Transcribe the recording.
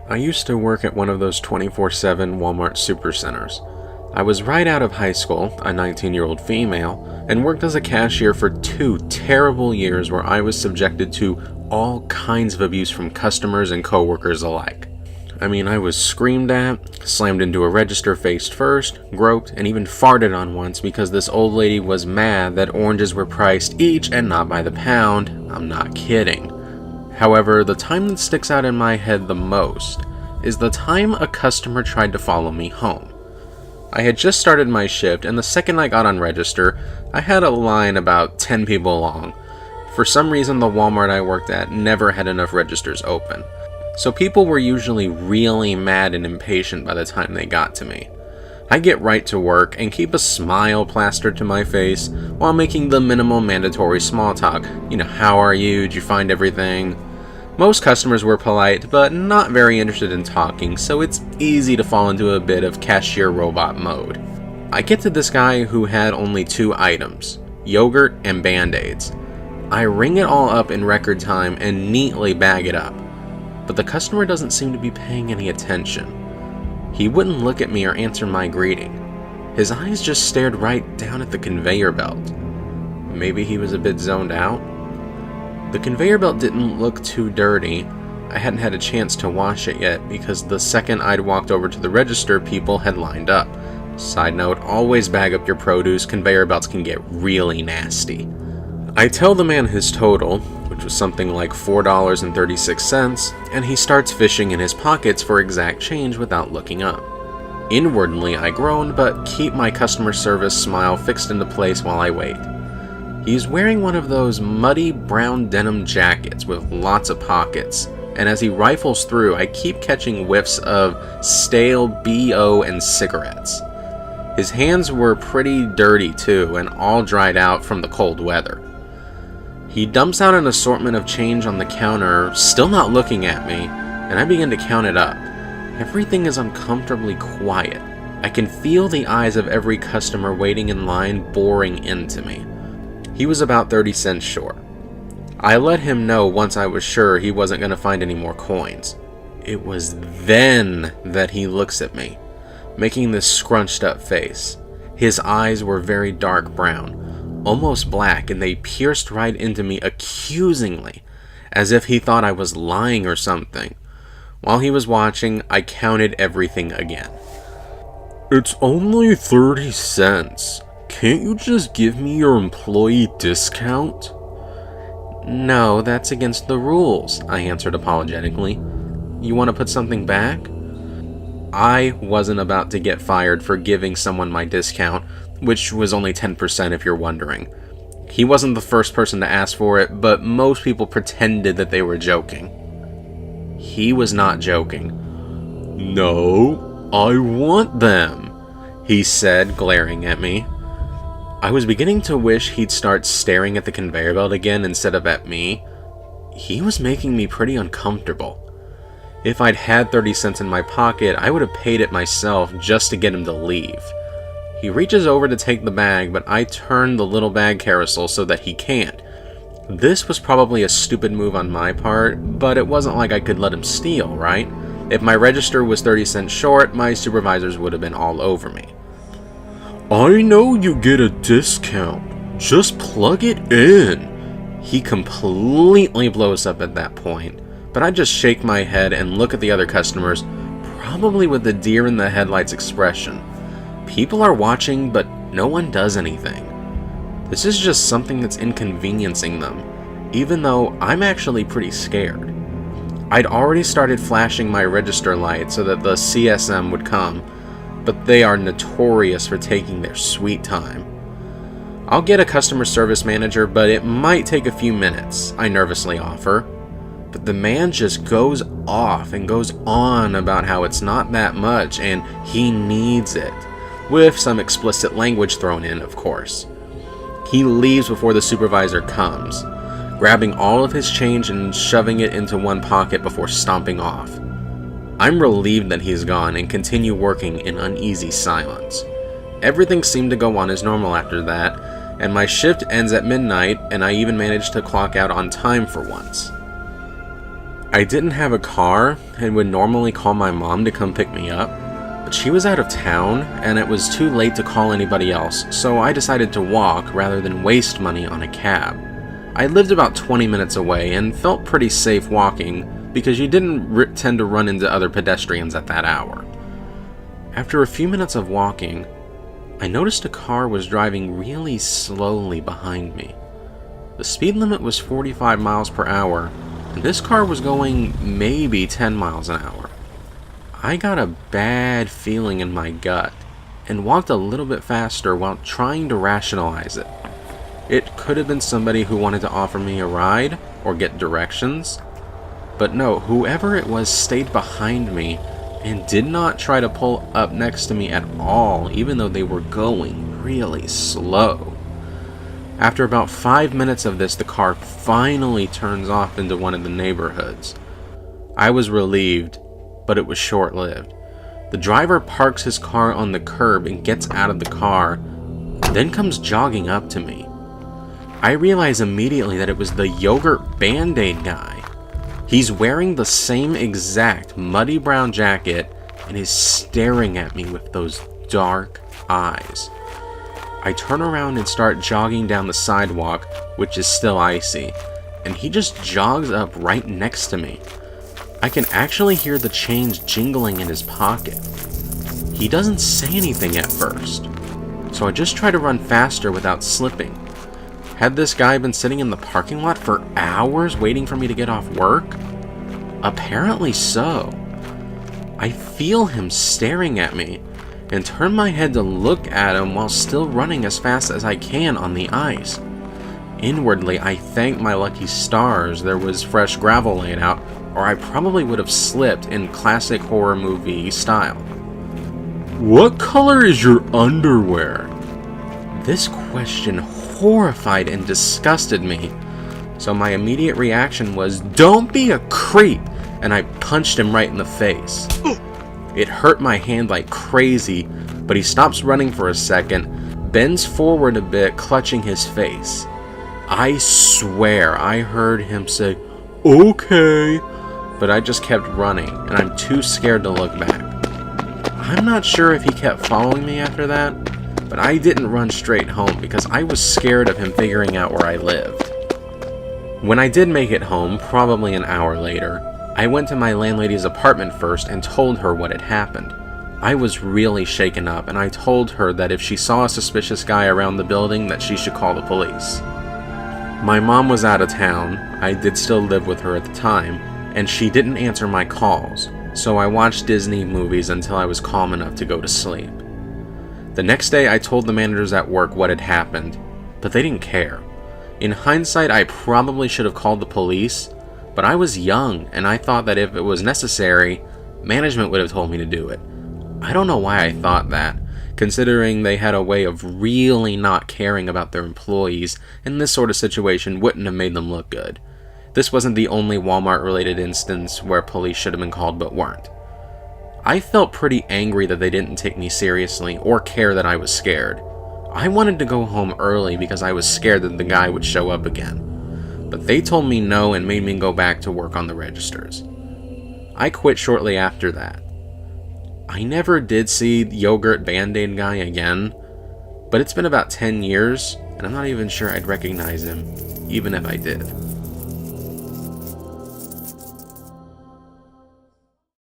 I used to work at one of those 24/7 Walmart supercenters. I was right out of high school, a 19-year-old female, and worked as a cashier for 2 terrible years where I was subjected to all kinds of abuse from customers and coworkers alike. I mean, I was screamed at, slammed into a register face first, groped, and even farted on once because this old lady was mad that oranges were priced each and not by the pound. I'm not kidding. However, the time that sticks out in my head the most is the time a customer tried to follow me home. I had just started my shift, and the second I got on register, I had a line about 10 people long. For some reason, the Walmart I worked at never had enough registers open, so people were usually really mad and impatient by the time they got to me. I get right to work and keep a smile plastered to my face while making the minimal mandatory small talk. How are you? Did you find everything? Most customers were polite, but not very interested in talking, so it's easy to fall into a bit of cashier robot mode. I get to this guy who had only 2 items, yogurt and Band-Aids. I ring it all up in record time and neatly bag it up, but the customer doesn't seem to be paying any attention. He wouldn't look at me or answer my greeting. His eyes just stared right down at the conveyor belt. Maybe he was a bit zoned out? The conveyor belt didn't look too dirty. I hadn't had a chance to wash it yet because the second I'd walked over to the register, people had lined up. Side note, always bag up your produce, conveyor belts can get really nasty. I tell the man his total, which was something like $4.36, and he starts fishing in his pockets for exact change without looking up. Inwardly, I groan, but keep my customer service smile fixed into place while I wait. He's wearing one of those muddy brown denim jackets with lots of pockets, and as he rifles through, I keep catching whiffs of stale BO and cigarettes. His hands were pretty dirty too, and all dried out from the cold weather. He dumps out an assortment of change on the counter, still not looking at me, and I begin to count it up. Everything is uncomfortably quiet. I can feel the eyes of every customer waiting in line boring into me. He was about 30 cents short. I let him know once I was sure he wasn't going to find any more coins. It was then that he looks at me, making this scrunched up face. His eyes were very dark brown, almost black, and they pierced right into me accusingly, as if he thought I was lying or something. While he was watching, I counted everything again. "It's only 30 cents. Can't you just give me your employee discount?" "No, that's against the rules," I answered apologetically. "You want to put something back?" I wasn't about to get fired for giving someone my discount, which was only 10% if you're wondering. He wasn't the first person to ask for it, but most people pretended that they were joking. He was not joking. "No, I want them," he said, glaring at me. I was beginning to wish he'd start staring at the conveyor belt again instead of at me. He was making me pretty uncomfortable. If I'd had 30 cents in my pocket, I would have paid it myself just to get him to leave. He reaches over to take the bag, but I turn the little bag carousel so that he can't. This was probably a stupid move on my part, but it wasn't like I could let him steal, right? If my register was 30 cents short, my supervisors would have been all over me. "I know you get a discount. Just plug it in." He completely blows up at that point, but I just shake my head and look at the other customers, probably with the deer in the headlights expression. People are watching, but no one does anything. This is just something that's inconveniencing them, even though I'm actually pretty scared. I'd already started flashing my register light so that the CSM would come, but they are notorious for taking their sweet time. "I'll get a customer service manager, but it might take a few minutes," I nervously offer. But the man just goes off and goes on about how it's not that much and he needs it, with some explicit language thrown in, of course. He leaves before the supervisor comes, grabbing all of his change and shoving it into one pocket before stomping off. I'm relieved that he's gone and continue working in uneasy silence. Everything seemed to go on as normal after that, and my shift ends at midnight, and I even managed to clock out on time for once. I didn't have a car and would normally call my mom to come pick me up, but she was out of town and it was too late to call anybody else, so I decided to walk rather than waste money on a cab. I lived about 20 minutes away and felt pretty safe walking because you didn't tend to run into other pedestrians at that hour. After a few minutes of walking, I noticed a car was driving really slowly behind me. The speed limit was 45 miles per hour, and this car was going maybe 10 miles an hour. I got a bad feeling in my gut and walked a little bit faster while trying to rationalize it. It could have been somebody who wanted to offer me a ride or get directions, but no, whoever it was stayed behind me and did not try to pull up next to me at all, even though they were going really slow. After about 5 minutes of this, the car finally turns off into one of the neighborhoods. I was relieved, but it was short-lived. The driver parks his car on the curb and gets out of the car, then comes jogging up to me. I realize immediately that it was the yogurt Band-Aid guy. He's wearing the same exact muddy brown jacket and is staring at me with those dark eyes. I turn around and start jogging down the sidewalk, which is still icy, and he just jogs up right next to me. I can actually hear the change jingling in his pocket. He doesn't say anything at first, so I just try to run faster without slipping. Had this guy been sitting in the parking lot for hours waiting for me to get off work? Apparently so. I feel him staring at me and turn my head to look at him while still running as fast as I can on the ice. Inwardly, I thank my lucky stars there was fresh gravel laid out, or I probably would have slipped in classic horror movie style. "What color is your underwear?" This question horrified and disgusted me, so my immediate reaction was, "Don't be a creep," and I punched him right in the face. It hurt my hand like crazy, but he stops running for a second, bends forward a bit, clutching his face. I swear I heard him say, "Okay," but I just kept running, and I'm too scared to look back. I'm not sure if he kept following me after that, but I didn't run straight home because I was scared of him figuring out where I lived. When I did make it home, probably an hour later, I went to my landlady's apartment first and told her what had happened. I was really shaken up, and I told her that if she saw a suspicious guy around the building that she should call the police. My mom was out of town, I did still live with her at the time, and she didn't answer my calls, so I watched Disney movies until I was calm enough to go to sleep. The next day I told the managers at work what had happened, but they didn't care. In hindsight, I probably should have called the police, but I was young, and I thought that if it was necessary, management would have told me to do it. I don't know why I thought that, considering they had a way of really not caring about their employees, and this sort of situation wouldn't have made them look good. This wasn't the only Walmart-related instance where police should have been called but weren't. I felt pretty angry that they didn't take me seriously or care that I was scared. I wanted to go home early because I was scared that the guy would show up again. But they told me no and made me go back to work on the registers. I quit shortly after that. I never did see the yogurt Band-Aid guy again, but it's been about 10 years, and I'm not even sure I'd recognize him, even if I did.